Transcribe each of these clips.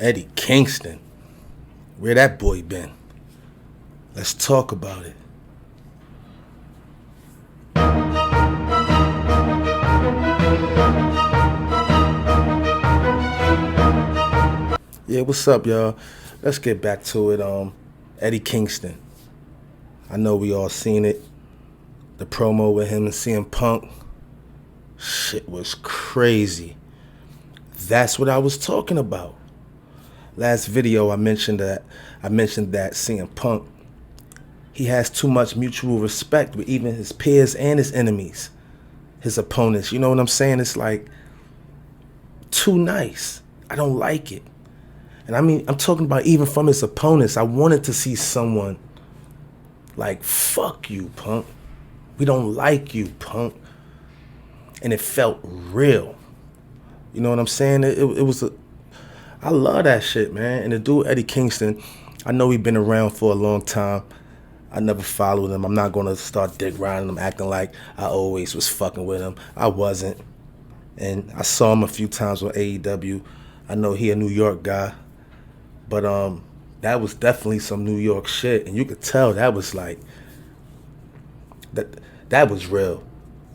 Eddie Kingston. Where that boy been? Let's talk about it. Yeah, what's up, y'all? Let's get back to it. Eddie Kingston. I know we all seen it. The promo with him and CM Punk. Shit was crazy. That's what I was talking about. Last video I mentioned that CM Punk, he has too much mutual respect with even his peers and his enemies, his opponents. You know what I'm saying? It's like too nice. I don't like it. And I mean, I'm talking about even from his opponents. I wanted to see someone like, fuck you, Punk. We don't like you, Punk. And it felt real. You know what I'm saying? I love that shit, man. And the dude, Eddie Kingston, I know he's been around for a long time. I never followed him. I'm not going to start dick riding him, acting like I always was fucking with him. I wasn't. And I saw him a few times on AEW. I know he a New York guy. But that was definitely some New York shit. And you could tell that was like, that was real.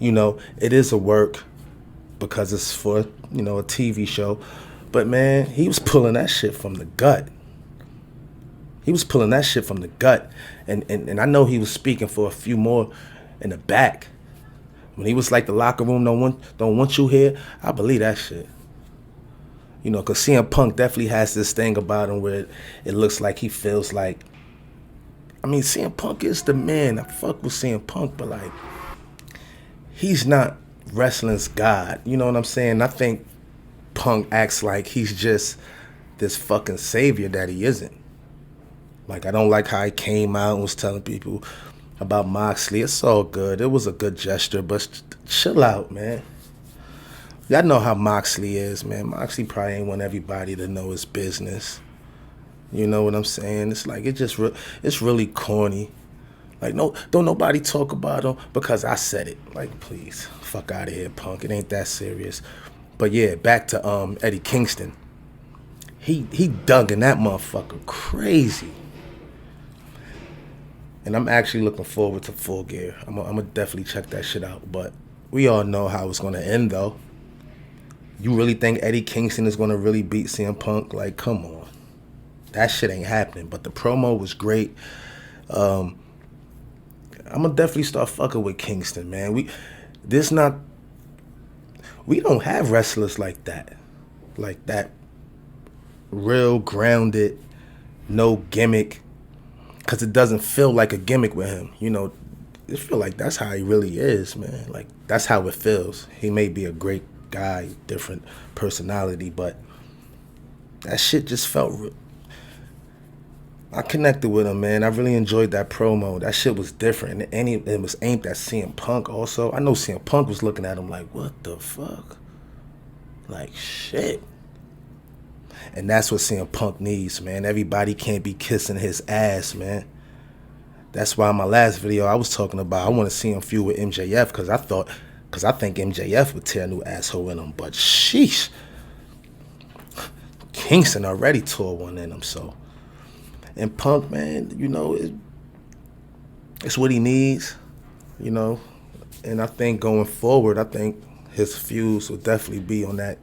You know, it is a work because it's for, you know, a TV show. But man, he was pulling that shit from the gut. He was pulling that shit from the gut. And I know he was speaking for a few more in the back. When he was like, the locker room don't want you here, I believe that shit. You know, because CM Punk definitely has this thing about him where it looks like he feels like, I mean, CM Punk is the man. I fuck with CM Punk, but like, he's not wrestling's God. You know what I'm saying? I think Punk acts like he's just this fucking savior that he isn't. Like, I don't like how he came out and was telling people about Moxley. It's all good. It was a good gesture, but chill out, man. Y'all know how Moxley is, man. Moxley probably ain't want everybody to know his business. You know what I'm saying? It's like, it's really corny. Like, don't nobody talk about him because I said it. Like, please, fuck out of here, Punk. It ain't that serious. But yeah, back to Eddie Kingston. He dug in that motherfucker crazy. And I'm actually looking forward to Full Gear. I'm gonna definitely check that shit out. But we all know how it's gonna end, though. You really think Eddie Kingston is gonna really beat CM Punk? Like, come on. That shit ain't happening. But the promo was great. I'm gonna definitely start fucking with Kingston, man. We don't have wrestlers like that. Like that real grounded, no gimmick. Because it doesn't feel like a gimmick with him. You know, it feel like that's how he really is, man. Like, that's how it feels. He may be a great guy, different personality, but that shit just felt real. I connected with him, man. I really enjoyed that promo. That shit was different. And it was aimed at CM Punk also. I know CM Punk was looking at him like, what the fuck? Like, shit. And that's what CM Punk needs, man. Everybody can't be kissing his ass, man. That's why in my last video I was talking about I want to see him feud with MJF because I think MJF would tear a new asshole in him. But sheesh. Kingston already tore one in him, so. And Punk, man, you know, it's what he needs, you know. And I think going forward, I think his feuds will definitely be on that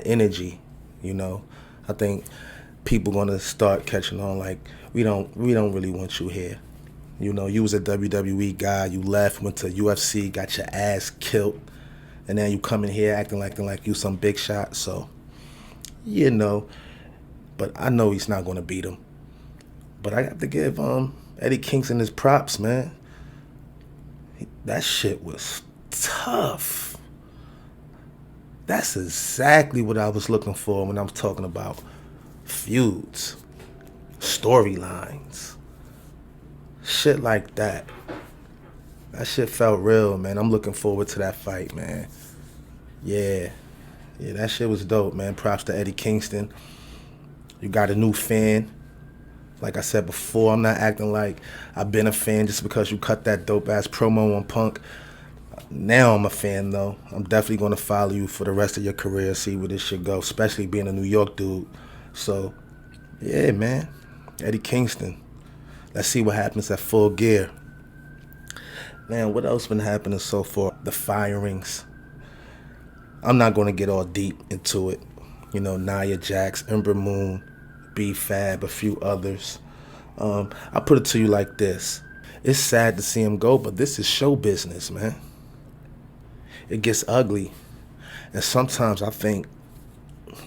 energy, you know. I think people gonna start catching on like, we don't really want you here. You know, you was a WWE guy, you left, went to UFC, got your ass killed, and then you come in here acting like you some big shot, so, you know. But I know he's not going to beat him. But I have to give Eddie Kingston his props, man. That shit was tough. That's exactly what I was looking for when I'm talking about feuds, storylines, shit like that. That shit felt real, man. I'm looking forward to that fight, man. Yeah, that shit was dope, man. Props to Eddie Kingston. You got a new fan. Like I said before, I'm not acting like I've been a fan just because you cut that dope-ass promo on Punk. Now I'm a fan though. I'm definitely gonna follow you for the rest of your career, see where this shit go, especially being a New York dude. So yeah, man. Eddie Kingston. Let's see what happens at Full Gear. Man, what else been happening so far? The firings. I'm not gonna get all deep into it. You know, Nia Jax, Ember Moon, B Fab, a few others. I put it to you like this. It's sad to see him go, but this is show business, man. It gets ugly. And sometimes I think,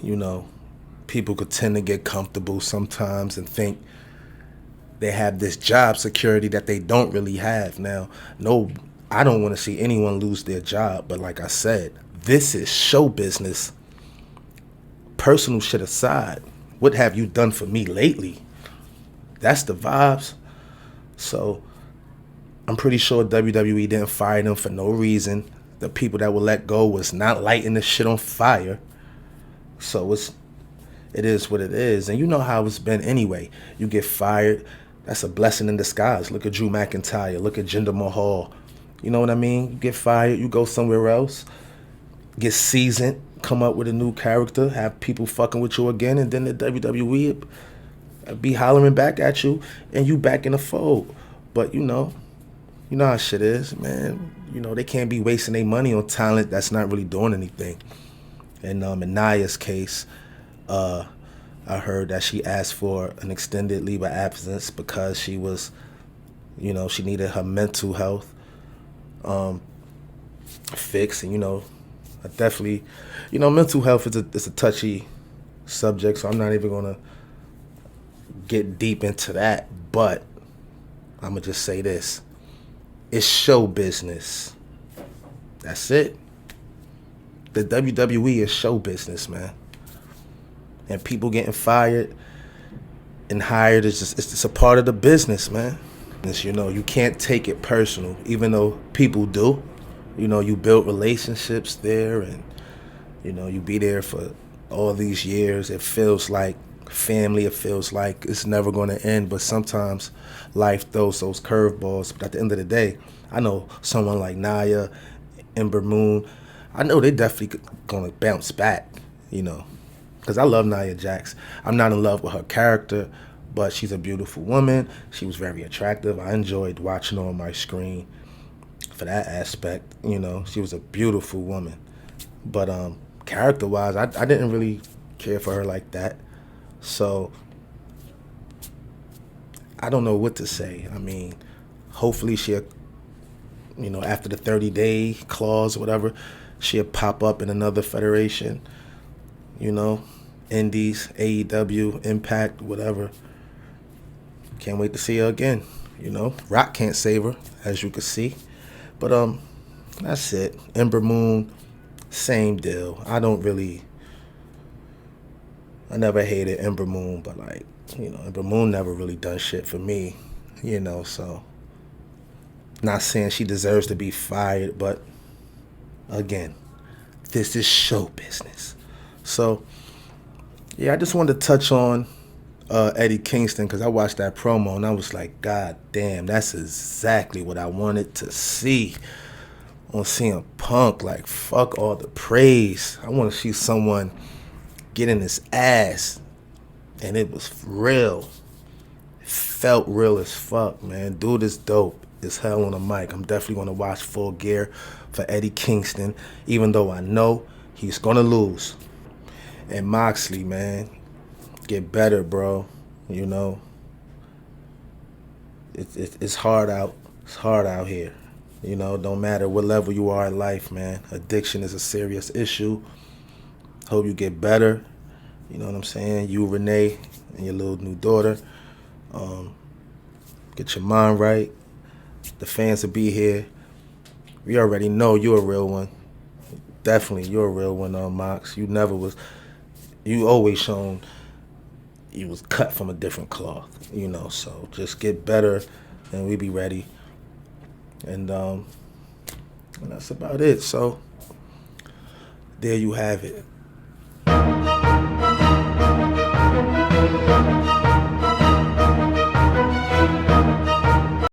you know, people could tend to get comfortable sometimes and think they have this job security that they don't really have. Now, no, I don't want to see anyone lose their job, but like I said, this is show business. Personal shit aside, what have you done for me lately? That's the vibes. So I'm pretty sure WWE didn't fire them for no reason. The people that were let go was not lighting the shit on fire. So it is what it is. And you know how it's been anyway. You get fired, that's a blessing in disguise. Look at Drew McIntyre, look at Jinder Mahal. You know what I mean? You get fired, you go somewhere else, get seasoned, come up with a new character, have people fucking with you again, and then the WWE be hollering back at you, and you back in the fold. But you know how shit is, man. You know, they can't be wasting their money on talent that's not really doing anything. And in Nia's case, I heard that she asked for an extended leave of absence because she was, you know, she needed her mental health fixed. And, you know, I definitely, you know, mental health is a touchy subject, so I'm not even going to get deep into that. But I'm going to just say this. It's show business. That's it. The WWE is show business, man. And people getting fired and hired is just a part of the business, man. It's, you know, you can't take it personal, even though people do. You know, you build relationships there, and you know, you be there for all these years. It feels like family. It feels like it's never going to end. But sometimes life throws those curveballs. But at the end of the day, I know someone like Nia, Ember Moon, I know they definitely going to bounce back, you know, because I love Nia Jax. I'm not in love with her character, but she's a beautiful woman. She was very attractive. I enjoyed watching her on my screen for that aspect. You know, she was a beautiful woman. But character-wise, I didn't really care for her like that. So I don't know what to say. I mean, hopefully she'll, you know, after the 30-day clause or whatever, she'll pop up in another federation, you know, Indies, AEW, Impact, whatever. Can't wait to see her again, you know. Rock can't save her, as you can see. But that's it. Ember Moon, same deal. I never hated Ember Moon, but like, you know, Ember Moon never really done shit for me, you know, so not saying she deserves to be fired, but again, this is show business. So yeah, I just wanted to touch on Eddie Kingston because I watched that promo and I was like, God damn, that's exactly what I wanted to see on CM Punk. Like, fuck all the praise. I want to see someone getting his ass, and it was real. It felt real as fuck, man. Dude is dope as hell on the mic. I'm definitely going to watch Full Gear for Eddie Kingston, even though I know he's going to lose. And Moxley, man, get better, bro. You know, it's hard out. It's hard out here. You know, don't matter what level you are in life, man. Addiction is a serious issue. Hope you get better. You know what I'm saying? You, Renee, and your little new daughter. Get your mind right. The fans will be here. We already know you're a real one. Definitely, you're a real one, Mox. You never was. You always shown you was cut from a different cloth. You know, so just get better, and we be ready. And that's about it. So there you have it.